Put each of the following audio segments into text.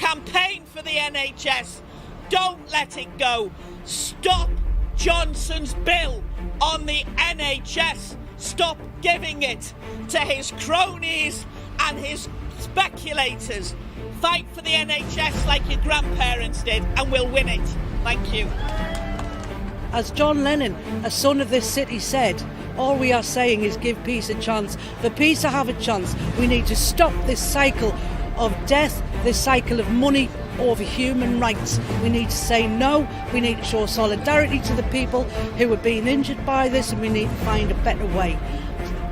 Campaign for the NHS. Don't let it go. Stop Johnson's bill on the NHS. Stop giving it to his cronies and his speculators. Fight for the NHS like your grandparents did, and we'll win it. Thank you. As John Lennon, a son of this city, said, all we are saying is give peace a chance. For peace to have a chance, we need to stop this cycle of death, this cycle of money over human rights. We need to say no. We need to show solidarity to the people who are being injured by this, and we need to find a better way.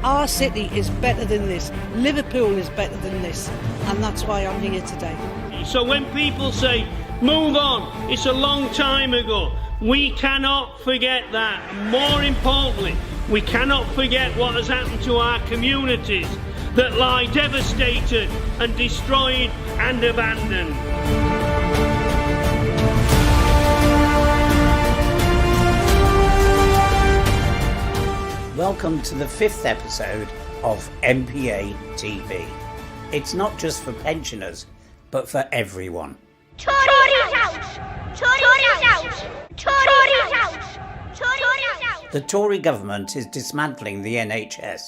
Our city is better than this. Liverpool is better than this, and that's why I'm here today. So when people say, move on, it's a long time ago, we cannot forget that. More importantly, we cannot forget what has happened to our communities that lie devastated and destroyed and abandoned. Welcome to the 5th episode of MPATV. It's not just for pensioners, but for everyone. Tories out! Tories out! Tories out! Tories out! The Tory government is dismantling the NHS.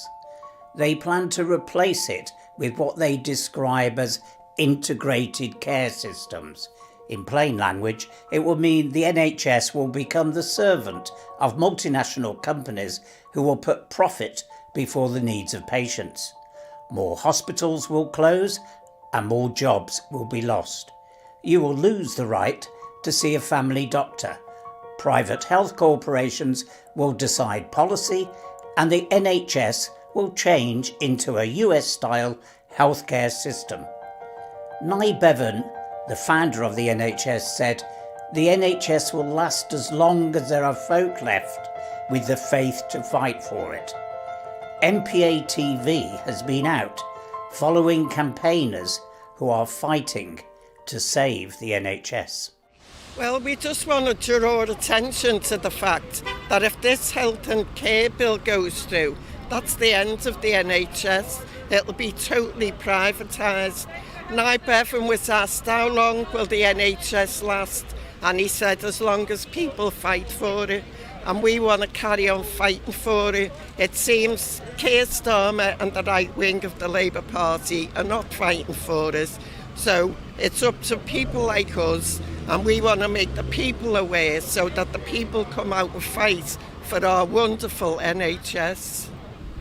They plan to replace it with what they describe as integrated care systems. In plain language, it will mean the NHS will become the servant of multinational companies who will put profit before the needs of patients. More hospitals will close and more jobs will be lost. You will lose the right to see a family doctor. Private health corporations will decide policy, and the NHS will change into a US-style healthcare system. Nye Bevan, the founder of the NHS, said, "The NHS will last as long as there are folk left with the faith to fight for it." MPATV has been out following campaigners who are fighting to save the NHS. Well, we just wanted to draw attention to the fact that if this health and care bill goes through, that's the end of the NHS. It'll be totally privatised. Nye Bevan was asked how long will the NHS last, and he said as long as people fight for it, and we want to carry on fighting for it. It seems Keir Starmer and the right wing of the Labour Party are not fighting for us, so it's up to people like us, and we want to make the people aware so that the people come out and fight for our wonderful NHS.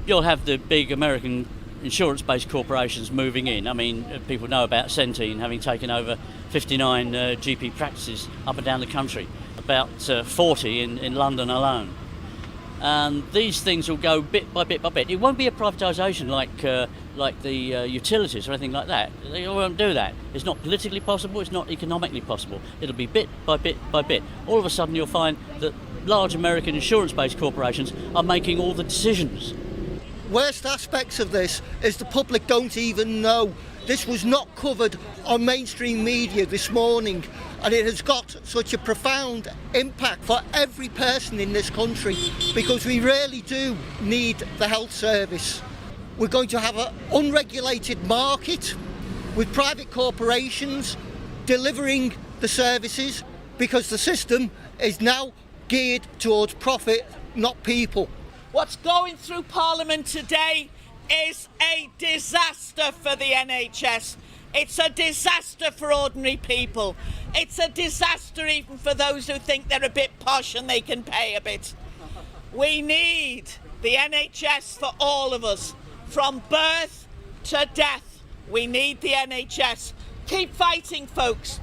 You'll have the big American insurance-based corporations moving in. I mean, people know about Centene having taken over 59 GP practices up and down the country, about 40 in London alone. And these things will go bit by bit by bit. It won't be a privatisation like the utilities or anything like that. They won't do that. It's not politically possible, it's not economically possible. It'll be bit by bit by bit. All of a sudden you'll find that large American insurance-based corporations are making all the decisions. Worst aspects of this is the public don't even know. This was not covered on mainstream media this morning, and it has got such a profound impact for every person in this country, because we really do need the health service. We're going to have an unregulated market with private corporations delivering the services, because the system is now geared towards profit, not people. What's going through Parliament today is a disaster for the NHS. It's a disaster for ordinary people. It's a disaster even for those who think they're a bit posh and they can pay a bit. We need the NHS for all of us, from birth to death. We need the NHS. Keep fighting, folks.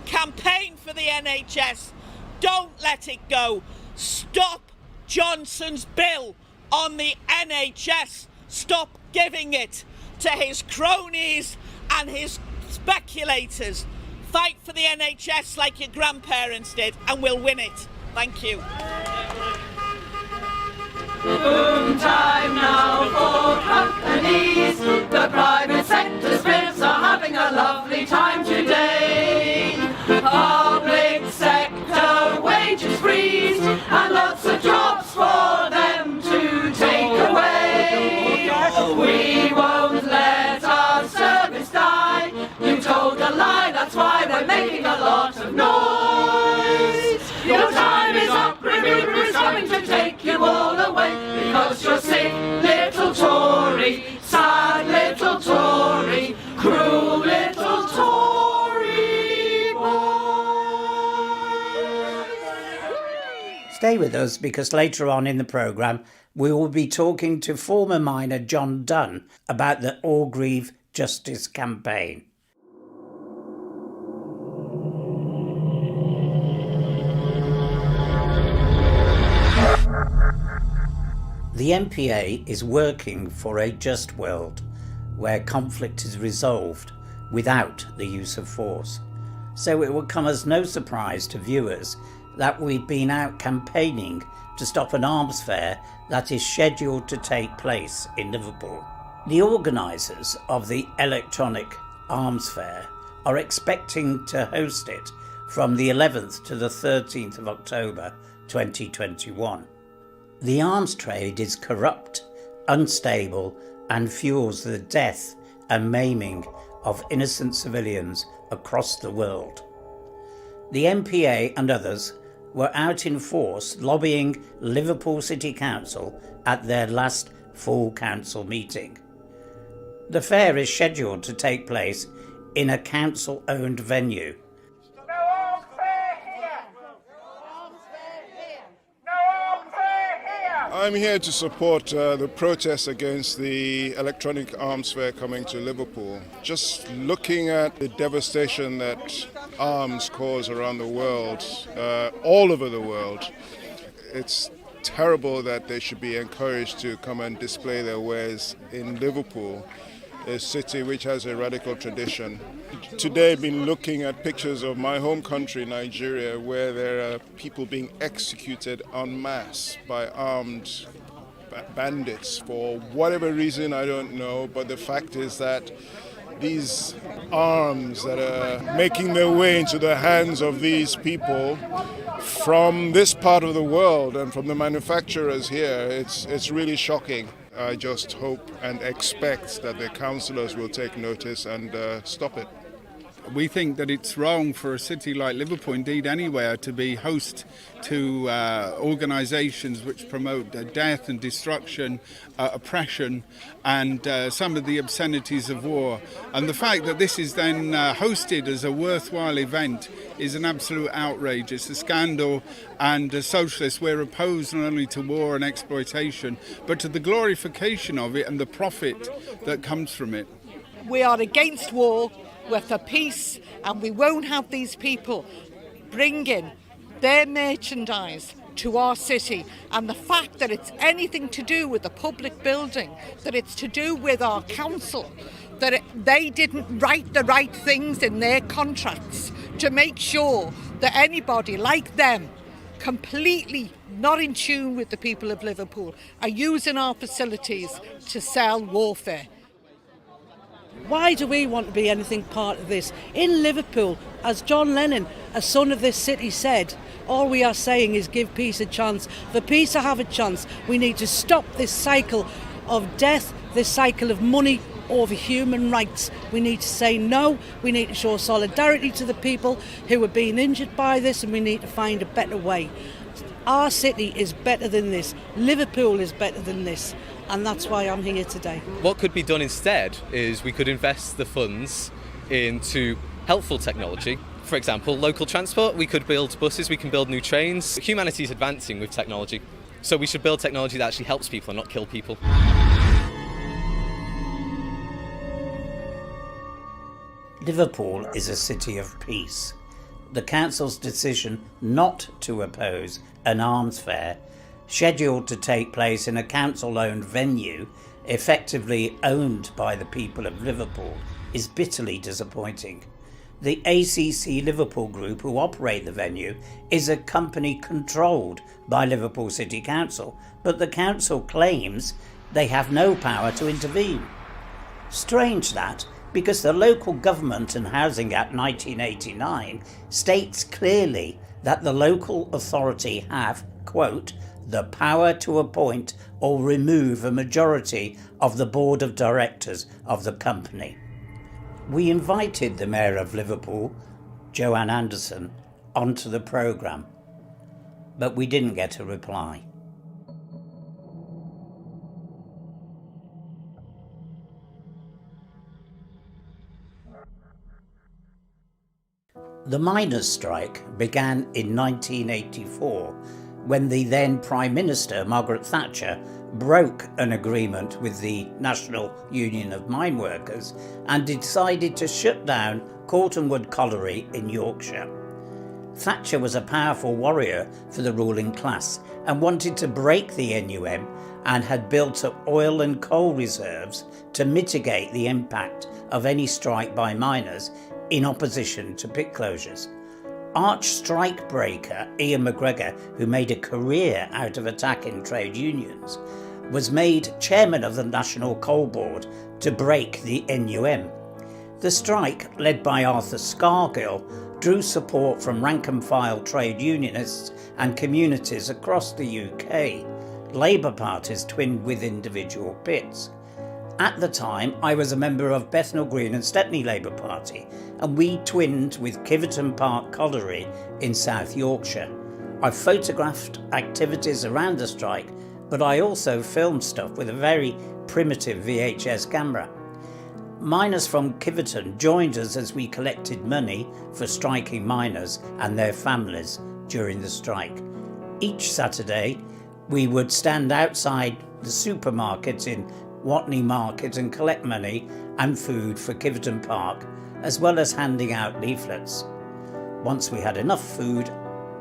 Campaign for the NHS. Don't let it go. Stop Johnson's bill on the NHS. Stop giving it to his cronies and his speculators. Fight for the NHS like your grandparents did, and we'll win it. Thank you. Boom time now for companies. The private sector scripts are having a lovely time today. Public sector wages freeze and lots of jobs for them to take away. We won't let our service die. You told a lie, that's why making a lot of noise. Your time is up, Remover is coming to take you all away, because you're sick little Tory, sad little Tory, cruel little Tory boy. Stay with us, because later on in the programme we will be talking to former miner John Dunn about the Orgreave Justice Campaign. The MPA is working for a just world where conflict is resolved without the use of force. So it will come as no surprise to viewers that we've been out campaigning to stop an arms fair that is scheduled to take place in Liverpool. The organisers of the electronic arms fair are expecting to host it from the 11th to the 13th of October 2021. The arms trade is corrupt, unstable, and fuels the death and maiming of innocent civilians across the world. The MPA and others were out in force lobbying Liverpool City Council at their last full council meeting. The fair is scheduled to take place in a council-owned venue. I'm here to support the protest against the electronic arms fair coming to Liverpool. Just looking at the devastation that arms cause around the world, all over the world, it's terrible that they should be encouraged to come and display their wares in Liverpool, a city which has a radical tradition. Today I've been looking at pictures of my home country, Nigeria, where there are people being executed en masse by armed bandits for whatever reason, I don't know, but the fact is that these arms that are making their way into the hands of these people from this part of the world and from the manufacturers here, it's really shocking. I just hope and expect that the councillors will take notice and stop it. We think that it's wrong for a city like Liverpool, indeed anywhere, to be host to organisations which promote death and destruction, oppression, and some of the obscenities of war. And the fact that this is then hosted as a worthwhile event is an absolute outrage. It's a scandal, and as socialists we're opposed not only to war and exploitation, but to the glorification of it and the profit that comes from it. We are against war. We're for peace, and we won't have these people bringing their merchandise to our city. And the fact that it's anything to do with the public building, that it's to do with our council, that they didn't write the right things in their contracts to make sure that anybody like them, completely not in tune with the people of Liverpool, are using our facilities to sell warfare. Why do we want to be anything part of this? In Liverpool, as John Lennon, a son of this city, said, all we are saying is give peace a chance. For peace to have a chance, we need to stop this cycle of death, this cycle of money over human rights. We need to say no, we need to show solidarity to the people who are being injured by this, and we need to find a better way. Our city is better than this. Liverpool is better than this. And that's why I'm here today. What could be done instead is we could invest the funds into helpful technology. For example, local transport. We could build buses, we can build new trains. Humanity is advancing with technology. So we should build technology that actually helps people and not kill people. Liverpool is a city of peace. The council's decision not to oppose an arms fair scheduled to take place in a council-owned venue, effectively owned by the people of Liverpool, is bitterly disappointing. The ACC Liverpool Group, who operate the venue, is a company controlled by Liverpool City Council, but the council claims they have no power to intervene. Strange that, because the Local Government and Housing Act 1989 states clearly that the local authority have, quote, the power to appoint or remove a majority of the board of directors of the company. We invited the Mayor of Liverpool Joanne Anderson, onto the programme, but we didn't get a reply. The miners' strike began in 1984 when the then Prime Minister, Margaret Thatcher, broke an agreement with the National Union of Mine Workers and decided to shut down Cortonwood Colliery in Yorkshire. Thatcher was a powerful warrior for the ruling class and wanted to break the NUM and had built up oil and coal reserves to mitigate the impact of any strike by miners in opposition to pit closures. Arch strikebreaker Ian McGregor, who made a career out of attacking trade unions, was made chairman of the National Coal Board to break the NUM. The strike, led by Arthur Scargill, drew support from rank-and-file trade unionists and communities across the UK. Labour parties twinned with individual pits. At the time, I was a member of Bethnal Green and Stepney Labour Party, and we twinned with Kiverton Park Colliery in South Yorkshire. I photographed activities around the strike, but I also filmed stuff with a very primitive VHS camera. Miners from Kiverton joined us as we collected money for striking miners and their families during the strike. Each Saturday, we would stand outside the supermarket in Watney Market and collect money and food for Kiverton Park, as well as handing out leaflets. Once we had enough food,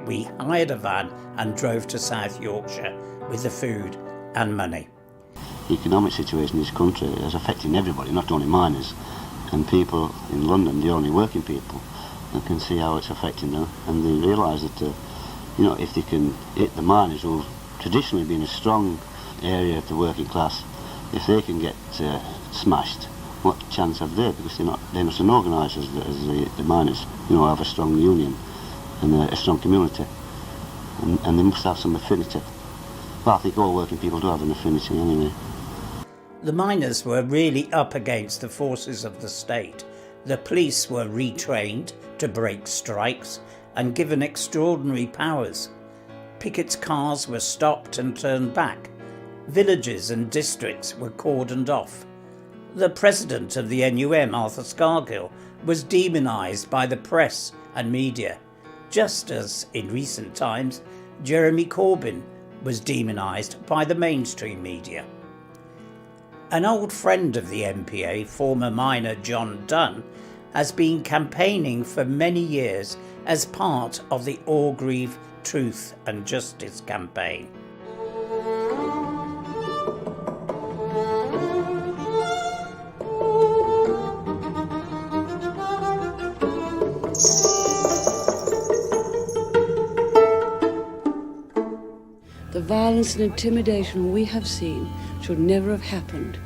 we hired a van and drove to South Yorkshire with the food and money. The economic situation in this country is affecting everybody, not only miners, and people in London, the only working people, and can see how it's affecting them, and they realise that if they can hit the miners, who've traditionally been a strong area of the working class, if they can get smashed, what chance have they? Because they're not as organised as the miners. Have a strong union and a strong community, and they must have some affinity. Well, I think all working people do have an affinity anyway. The miners were really up against the forces of the state. The police were retrained to break strikes and given extraordinary powers. Pickets' cars were stopped and turned back. Villages and districts were cordoned off. The president of the NUM, Arthur Scargill, was demonised by the press and media, just as, in recent times, Jeremy Corbyn was demonised by the mainstream media. An old friend of the MPA, former miner John Dunn, has been campaigning for many years as part of the Orgreave Truth and Justice campaign. The violence and intimidation we have seen should never have happened.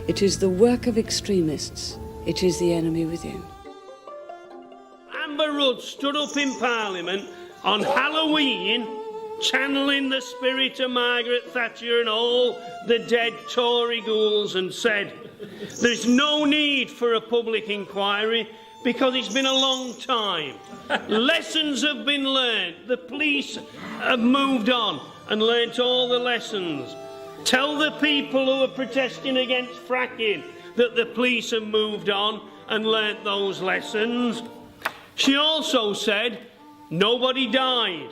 It is the work of extremists. It is the enemy within. Amber Rudd stood up in Parliament on Halloween, channeling the spirit of Margaret Thatcher and all the dead Tory ghouls, and said, "There's no need for a public inquiry because it's been a long time. Lessons have been learnt. The police have moved on and learnt all the lessons. Tell the people who are protesting against fracking that the police have moved on and learnt those lessons." She also said, "Nobody died."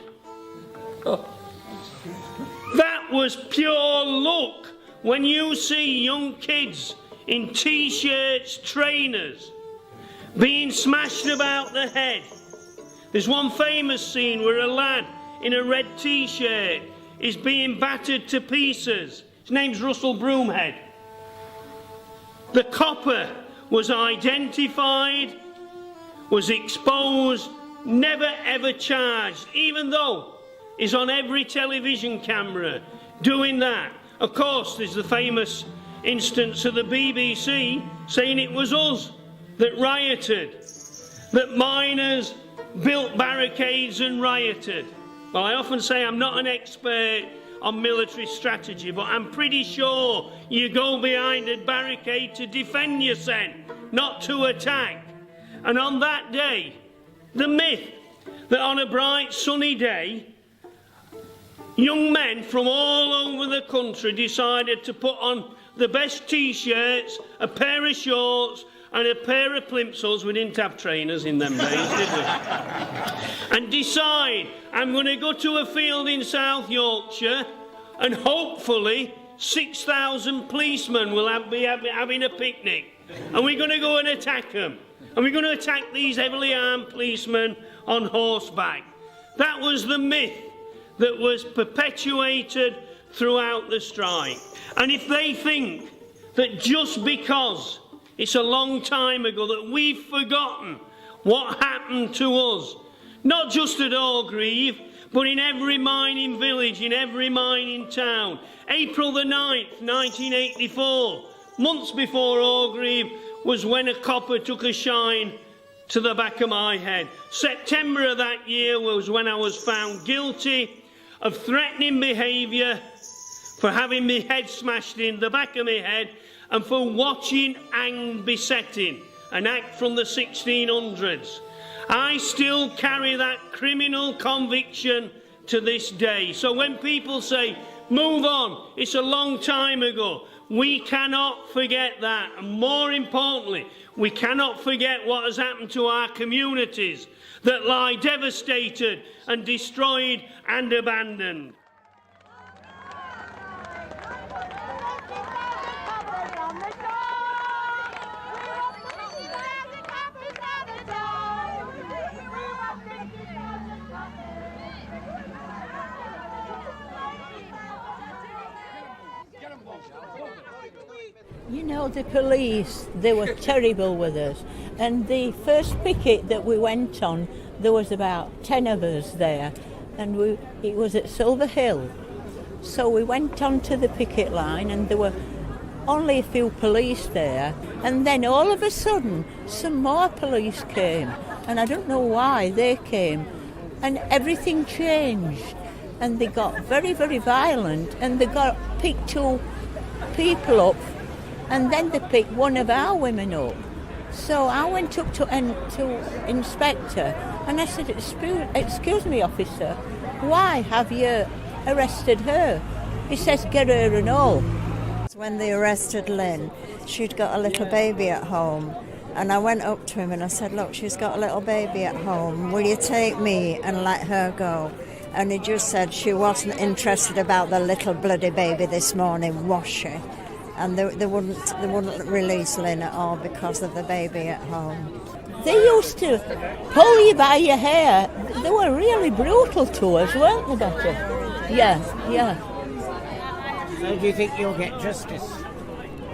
That was pure luck when you see young kids in T-shirts, trainers, being smashed about the head. There's one famous scene where a lad in a red T-shirt is being battered to pieces. His name's Russell Broomhead. The copper was identified, was exposed, never ever charged, even though he's on every television camera doing that. Of course, there's the famous instance of the BBC saying it was us that rioted, that miners built barricades and rioted. Well, I often say I'm not an expert on military strategy, but I'm pretty sure you go behind a barricade to defend yourself, not to attack. And on that day, The myth that on a bright sunny day, young men from all over the country decided to put on the best t-shirts, a pair of shorts and a pair of plimsolls. We didn't have trainers in them days, did we? And decide, I'm going to go to a field in South Yorkshire and hopefully 6,000 policemen will be having a picnic. And we're going to go and attack them. And we're going to attack these heavily armed policemen on horseback. That was the myth that was perpetuated throughout the strike. And if they think that just because it's a long time ago that we've forgotten what happened to us, not just at Orgreave, but in every mining village, in every mining town. April the 9th, 1984, months before Orgreave, was when a copper took a shine to the back of my head. September of that year was when I was found guilty of threatening behaviour, for having my head smashed in the back of my head, and for watching and besetting, an act from the 1600s. I still carry that criminal conviction to this day. So when people say, move on, it's a long time ago, we cannot forget that. And more importantly, we cannot forget what has happened to our communities that lie devastated and destroyed and abandoned. You know, the police, they were terrible with us. And the first picket that we went on, there was about 10 of us there. And it was at Silver Hill. So we went on to the picket line and there were only a few police there. And then all of a sudden, some more police came. And I don't know why they came. And everything changed. And they got very, very violent. And they picked 2 people up. And then they picked one of our women up. So I went up to Inspector and I said, excuse me, officer, why have you arrested her? He says, get her and all. When they arrested Lynn, she'd got a little baby at home. And I went up to him and I said, look, she's got a little baby at home. Will you take me and let her go? And he just said she wasn't interested about the little bloody baby this morning, was she? And they wouldn't release Lynn at all because of the baby at home. They used to pull you by your hair. They were really brutal to us, weren't they, Doctor? Yeah. So do you think you'll get justice?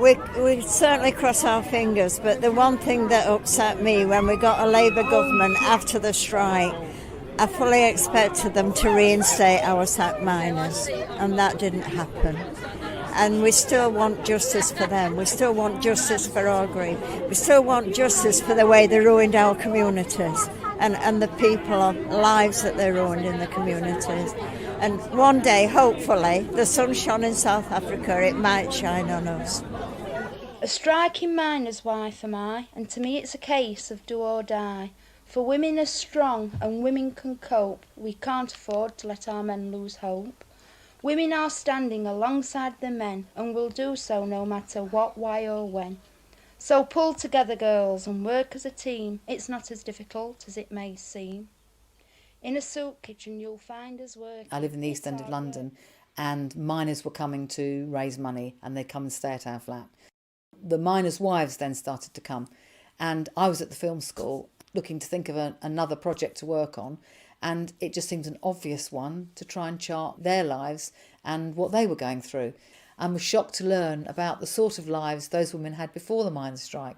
We certainly cross our fingers, but the one thing that upset me when we got a Labour government after the strike, I fully expected them to reinstate our sack miners, and that didn't happen. And we still want justice for them. We still want justice for Orgreave. We still want justice for the way they ruined our communities and the people's lives that they ruined in the communities. And one day, hopefully, the sun shone in South Africa, it might shine on us. A striking miner's wife am I, and to me it's a case of do or die. For women are strong and women can cope. We can't afford to let our men lose hope. Women are standing alongside the men and will do so no matter what, why or when. So pull together, girls, and work as a team. It's not as difficult as it may seem. In a soup kitchen you'll find us working. I live in the East End of London and miners were coming to raise money and they'd come and stay at our flat. The miners' wives then started to come and I was at the film school looking to think of another project to work on. And it just seemed an obvious one to try and chart their lives and what they were going through. And was shocked to learn about the sort of lives those women had before the miners' strike.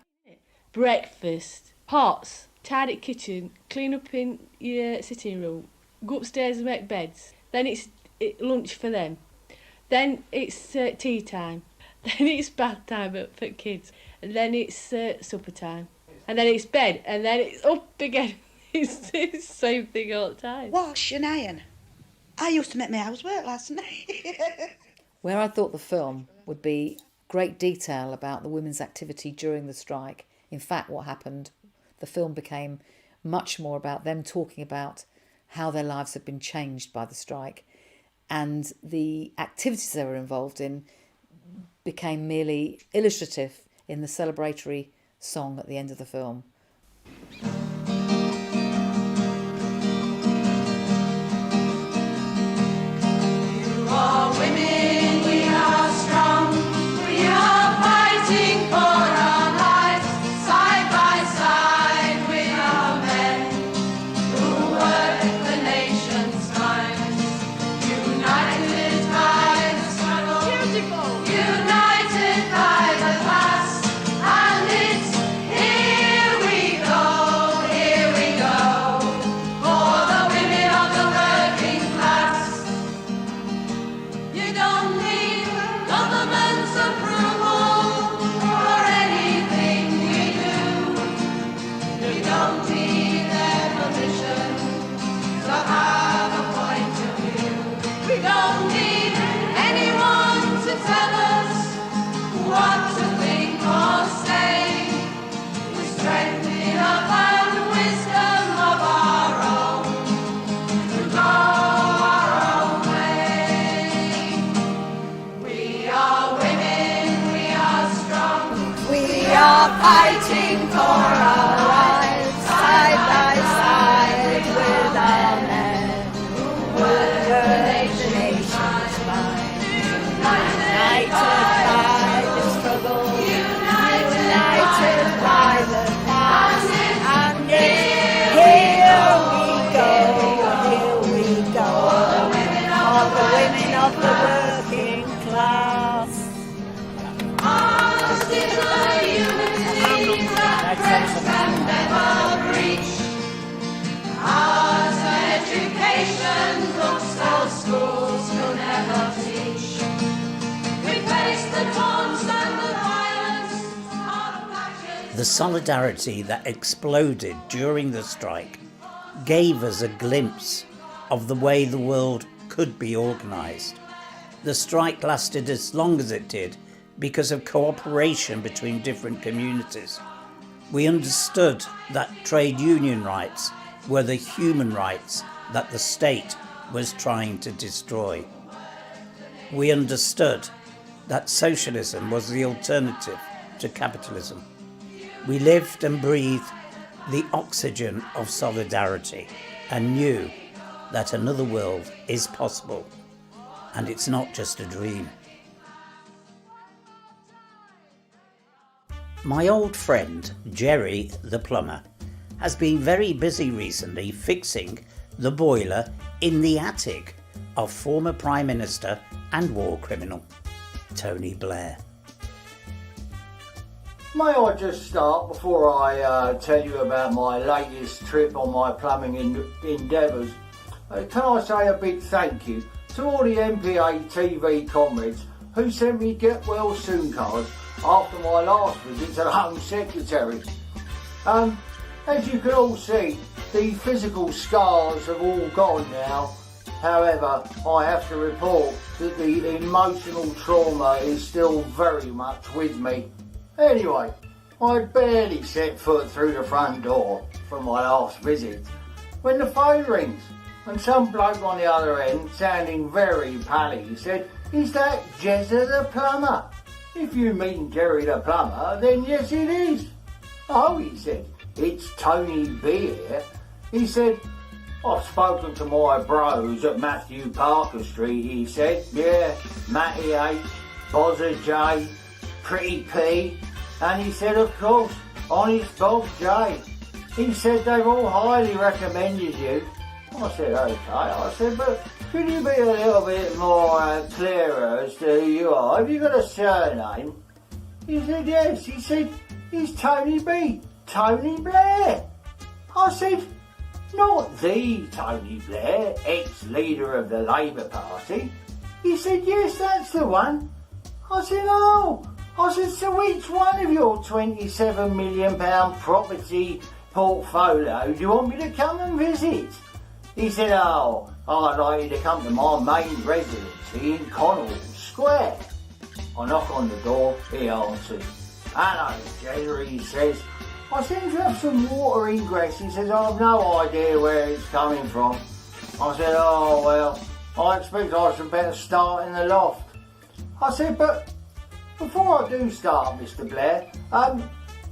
Breakfast, pots, tidy kitchen, clean up in your sitting room, go upstairs and make beds. Then it's lunch for them. Then it's tea time. Then it's bath time for kids. And then it's supper time. And then it's bed. And then it's up again. It's the same thing all the time. Wash and iron. I used to make my housework last night. Where I thought the film would be great detail about the women's activity during the strike. In fact, what happened, the film became much more about them talking about how their lives have been changed by the strike, and the activities they were involved in became merely illustrative in the celebratory song at the end of the film. You are women, we are strong, we are fighting for our lives, side by side with our men who work the nation's minds, united by the struggle, united by the past, and it's here we go, for the women of the working class. You don't need government's approval for anything we do. You don't need their permission to have a point of view. We don't need anyone to tell us what to think or say. We strengthen up and wisdom of our own to go our own way. We are women, we are strong, we are fighting for our lives, side by side with our men who work the nation's mind, united by the struggle, united by the past, and here we go, all the women of the working class. Ours is a unity that rest can never reach. Ours an education books our schools will never teach. We face the taunts and the violence of passions. The solidarity that exploded during the strike gave us a glimpse of the way the world could be organised. The strike lasted as long as it did because of cooperation between different communities. We understood that trade union rights were the human rights that the state was trying to destroy. We understood that socialism was the alternative to capitalism. We lived and breathed the oxygen of solidarity and knew that another world is possible, and it's not just a dream. My old friend Jerry the plumber has been very busy recently fixing the boiler in the attic of former Prime Minister and war criminal Tony Blair. May I just start before I tell you about my latest trip on my plumbing endeavours? Can I say a big thank you to all the MPATV comrades who sent me get well soon cards after my last visit to the Home Secretary. As you can all see, the physical scars have all gone now. However, I have to report that the emotional trauma is still very much with me. Anyway, I'd barely set foot through the front door from my last visit when the phone rings and some bloke on the other end, sounding very pally, said, "Is that Jezza the plumber? If you mean Jerry the plumber, then yes it is." "Oh," he said, "it's Tony B here." He said, "I've spoken to my bros at Matthew Parker Street," he said. "Yeah, Matty A, Bozza J, Pretty P," and he said, "Of course, Honest Bob J. He said they've all highly recommended you." I said, "Okay." I said, "But could you be a little bit more clearer as to who you are? Have you got a surname?" He said, "Yes." He said, "He's Tony B, Tony Blair." I said, "Not the Tony Blair, ex-leader of the Labour Party." He said, "Yes, that's the one." I said, "Oh." I said, "So which one of your £27 million property portfolio do you want me to come and visit?" He said, "Oh, I'd like you to come to my main residency in Connaught Square." I knock on the door, he answers. "Hello, Jezza," he says. I seem to have some water ingress. He says, I've no idea where it's coming from. I said, oh well, I expect I should better start in the loft. I said, but before I do start, Mr. Blair,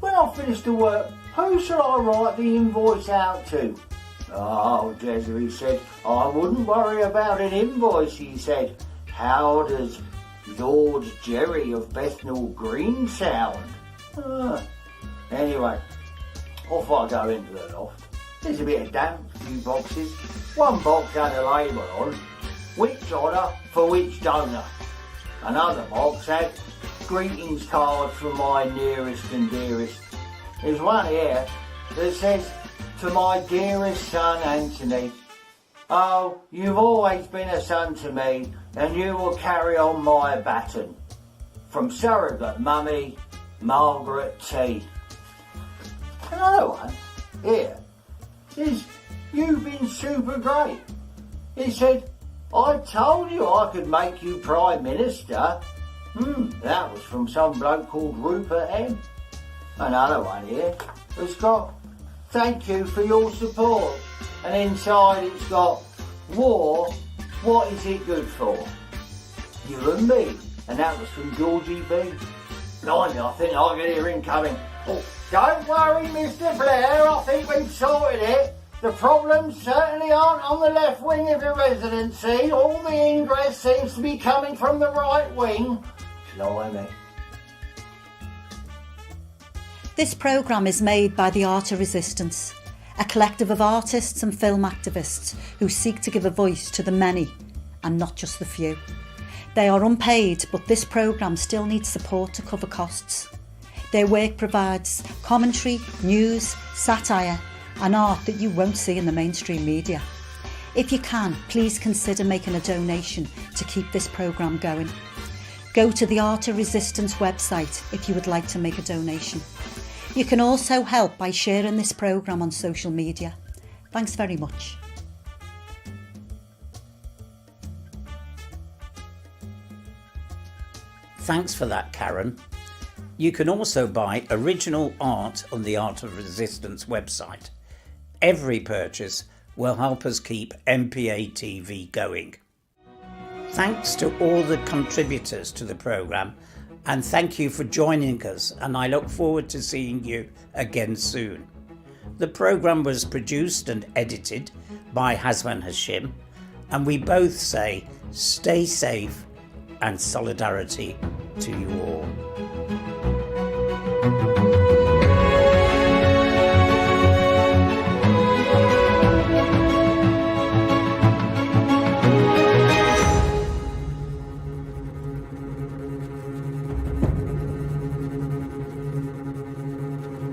when I finish the work, who shall I write the invoice out to? Oh, Jezza, he said, I wouldn't worry about an invoice, he said. How does Lord Jerry of Bethnal Green sound? Anyway, off I go into the loft. There's a bit of damp, a few boxes. One box had a label on, which honour for which donor. Another box had greetings cards from my nearest and dearest. There's one here that says, to my dearest son Anthony, oh, you've always been a son to me and you will carry on my baton. From surrogate mummy, Margaret T. Another one here is, you've been super great. He said, I told you I could make you Prime Minister. That was from some bloke called Rupert M. Another one here has got, thank you for your support. And inside it's got, war, what is it good for? You and me. And that was from Georgie B. Blimey, I think I can hear him coming. Oh, don't worry, Mr. Blair, I think we've sorted it. The problems certainly aren't on the left wing of the residency. All the ingress seems to be coming from the right wing. Blimey. This programme is made by the Art of Resistance, a collective of artists and film activists who seek to give a voice to the many and not just the few. They are unpaid, but this programme still needs support to cover costs. Their work provides commentary, news, satire and art that you won't see in the mainstream media. If you can, please consider making a donation to keep this programme going. Go to the Art of Resistance website if you would like to make a donation. You can also help by sharing this programme on social media. Thanks very much. Thanks for that, Karen. You can also buy original art on the Art of Resistance website. Every purchase will help us keep MPATV going. Thanks to all the contributors to the programme, and thank you for joining us, and I look forward to seeing you again soon. The programme was produced and edited by Hazya Hashim, and we both say stay safe and solidarity to you all.